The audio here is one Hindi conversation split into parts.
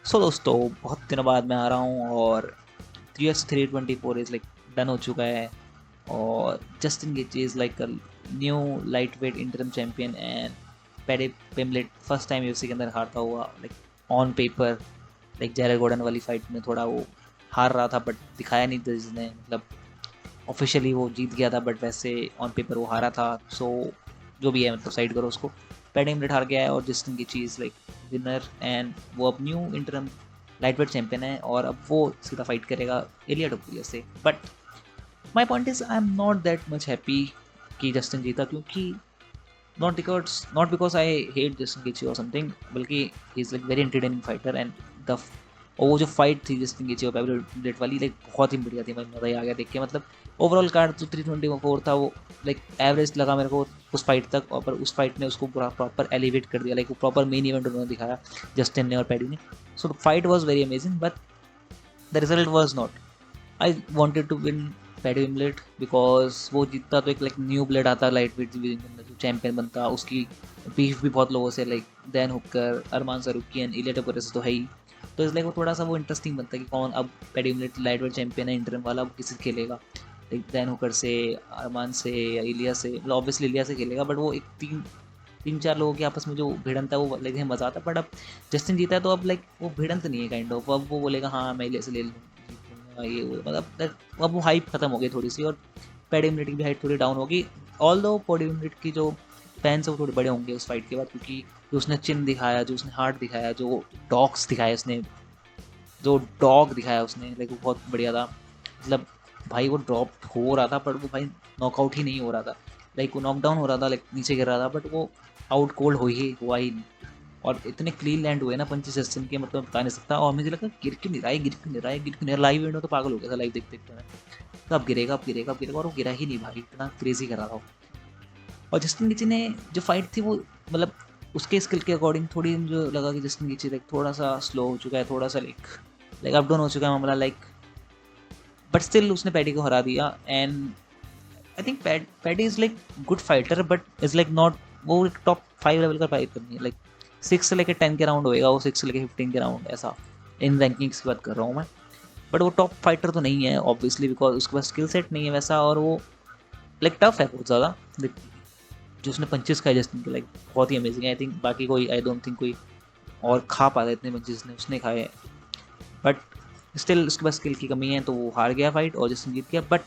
सो दोस्तों, बहुत दिनों बाद मैं आ रहा हूँ और 3x324 इज़ लाइक डन हो चुका है। और Justin गेची is like a new light weight interim champion and paddy पिम्बलेट first time UFC के अंदर हारता हुआ, लाइक ऑन पेपर, लाइक जेरे गॉर्डन वाली फाइट में थोड़ा वो हार रहा था बट दिखाया नहीं था जिसने, मतलब ऑफिशियली वो जीत गया था बट वैसे ऑन पेपर वो हारा था। सो जो भी है, मतलब साइड करो उसको। पैडी पिम्बलेट हार गया है और Justin गेची is like winner and वो अब न्यू इंटरम लाइटवेट चैंपियन है और अब वो सीधा फाइट करेगा एलिया टोपुरिया से। But my point is I am not that much happy कि जस्टिन जीता, क्योंकि not because I hate Justin गेची और समथिंग, बल्कि he is like very entertaining fighter and the और वो जो फाइट थी जस्टिन गेची और पैब्लो ब्लेट वाली, लाइक बहुत ही बढ़िया थी। मैं मज़ा ही आ गया देख के। मतलब ओवरऑल कार्ड जो 324 था वो लाइक एवरेज लगा मेरे को उस फाइट तक, और पर उस फाइट ने उसको पूरा प्रॉपर एलिवेट कर दिया। लाइक वो प्रॉपर मेन इवेंट उन्होंने दिखाया जस्टिन ने और पैडी ने। So the fight was very amazing but the result was not. I wanted to win Paddy Pimblett because वो जीतता तो एक लाइक न्यू ब्लेड आता लाइट वेट डिवीजन के अंदर, जो चैंपियन बनता। उसकी बीफ भी बहुत लोगों से, लाइक दैन हुक्कर, अरमान सरूकियन, इलिया टोपुरेस तो है ही। तो इसलिए वो थोड़ा सा वो इंटरेस्टिंग बनता है कि कौन अब पैडी विमलेट लाइट वेट चैंपियन है इंटरम वाला, अब किसी से खेलेगा। लाइक दैन हुकर से, अरमान से या इलिया से, मतलब ऑब्वियसली इलिया से खेलेगा बट वो एक तीन तीन चार लोगों के आपस में जो भिड़ंत है वो लाइक मजा आता है। बट अब जस्टिन जीता है तो अब लाइक वो भिड़ंत नहीं है काइंड ऑफ। अब वो बोलेगा हाँ मैं इलिया से ले लूँ ये वो, मतलब अब वो हाइप खत्म हो गई थोड़ी सी और पैडी मिनट की भी हाइट थोड़ी डाउन होगी। ऑल दो पैडी मिनट की जो फैंस है वो थोड़े बड़े होंगे उस फाइट के बाद, क्योंकि जो उसने चिन दिखाया, जो उसने हार्ट दिखाया, जो डॉग्स दिखाया उसने, जो डॉग दिखाया उसने, लाइक वो बहुत बढ़िया था। मतलब भाई वो ड्रॉप हो रहा था पर वो भाई नॉकआउट ही नहीं हो रहा था। लाइक वो नॉकडाउन हो रहा था, लाइक नीचे गिर रहा था बट वो आउट कोल्ड हो ही हुआ ही नहीं। और इतने क्लीन लैंड हुए ना पंचेस जस्टिन के, मतलब बता नहीं सकता। और मुझे लगा गिर क्यों नहीं रहा है, गिर क्यों नहीं रहा है, गिर क्यों नहीं रहा। लाइव इवेंट में तो पागल हो गया था लाइव देखते देखते मैं, तो अब गिरेगा अब गिरेगा अब गिरेगा, और वो गिरा ही नहीं भाई, इतना क्रेजी कर रहा था वो। और जस्टिन गिची ने जो फाइट थी वो, मतलब उसके स्किल के अकॉर्डिंग थोड़ी मुझे लगा कि जस्टिन गिची लाइक थोड़ा सा स्लो हो चुका है, थोड़ा सा लाइक लाइक अप डाउन हो चुका है मामला, लाइक बट स्टिल उसने पैडी को हरा दिया। And I think paddy is like good fighter but is like not वो एक टॉप 5 लेवल का फाइटर नहीं है। लाइक 6 से लेकर 10 के राउंड होएगा वो, 6 से लेकर 15 के राउंड, ऐसा इन रैंकिंग्स की बात कर रहा हूँ मैं। बट वो टॉप फाइटर तो नहीं है ऑब्वियसली, बिकॉज उसके पास स्किल सेट नहीं है वैसा, और वो लाइक टफ है बहुत ज़्यादा। जो उसने पंचेस खाए जस्टिन के, लाइक बहुत ही अमेजिंग है। आई थिंक बाकी कोई, आई डोंट थिंक कोई और खा पाता इतने पंचेस ने उसने खाए। बट स्टिल उसके पास स्किल की कमी है तो वो हार गया फाइट और जस्टिन जीत गया। बट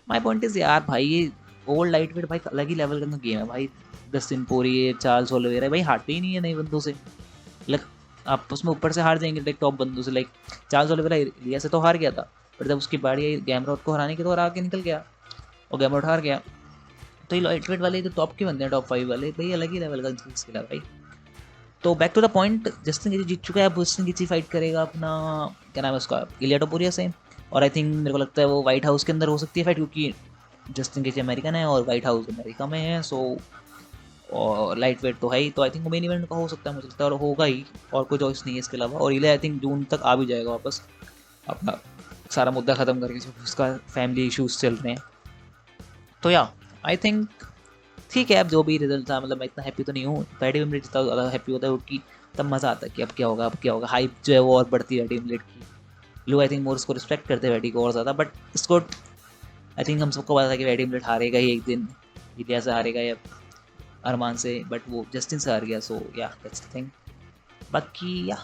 माई पॉइंट इज यार भाई, ये ओल्ड लाइट वेट भाई अलग ही लेवल का गेम है भाई। जस्टिन पोरिये, चार्ल्स ओलिवेरा भाई हारते ही नहीं है नए बंदों से। लाइक आप उसमें ऊपर से हार जाएंगे लाइक टॉप बंदों से। लाइक चार्ल्स ओलिवेरा लिया से तो हार गया था, पर जब उसकी बारी आई गैमरॉट को हराने की तो हरा के निकल गया और गैमरॉट हार गया। तो ये लाइट वेट वाले जो टॉप के बंदे हैं, टॉप 5 वाले भाई, अलग ही लेवल का स्किल है भाई। तो back to the point, Justin Gaethje जीत चुका है। अब जस्टिन गेची फाइट करेगा अपना, क्या नाम है उसका, इलिया टोपुरिया से। और आई थिंक मेरे को लगता है वो व्हाइट हाउस के अंदर हो सकती है फाइट, क्योंकि जस्टिन गेची अमेरिकन है और व्हाइट हाउस अमेरिका में है। सो और लाइट वेट तो है ही, तो आई थिंक वो मेन इवेंट का हो सकता है मुझे लगता है, और होगा ही, और कोई चॉइस नहीं है इसके अलावा। और इलिया आई थिंक जून तक आ भी जाएगा वापस, अपना सारा मुद्दा ख़त्म करके जो उसका फैमिली इश्यूज चल रहे हैं। तो या आई थिंक ठीक है। अब जो भी रिजल्ट था, मतलब मैं इतना हैप्पी तो नहीं हूँ। पैडी विमलेट जितना ज़्यादा हैप्पी होता है क्योंकि तब मज़ा आता है कि अब क्या होगा अब क्या होगा। हाइप जो है वो और बढ़ती है पैडी विमलेट की। लोग आई थिंक मोर इसको रिस्पेक्ट करते हैं पैडी को और ज़्यादा। बट इसको आई थिंक हम सबको पता था कि पैडी विमलेट हारेगा ही एक दिन, इंडिया से हारेगा या अरमान से, बट वो जस्टिन से हार गया। सो या दैट्स द थिंग। बाकी या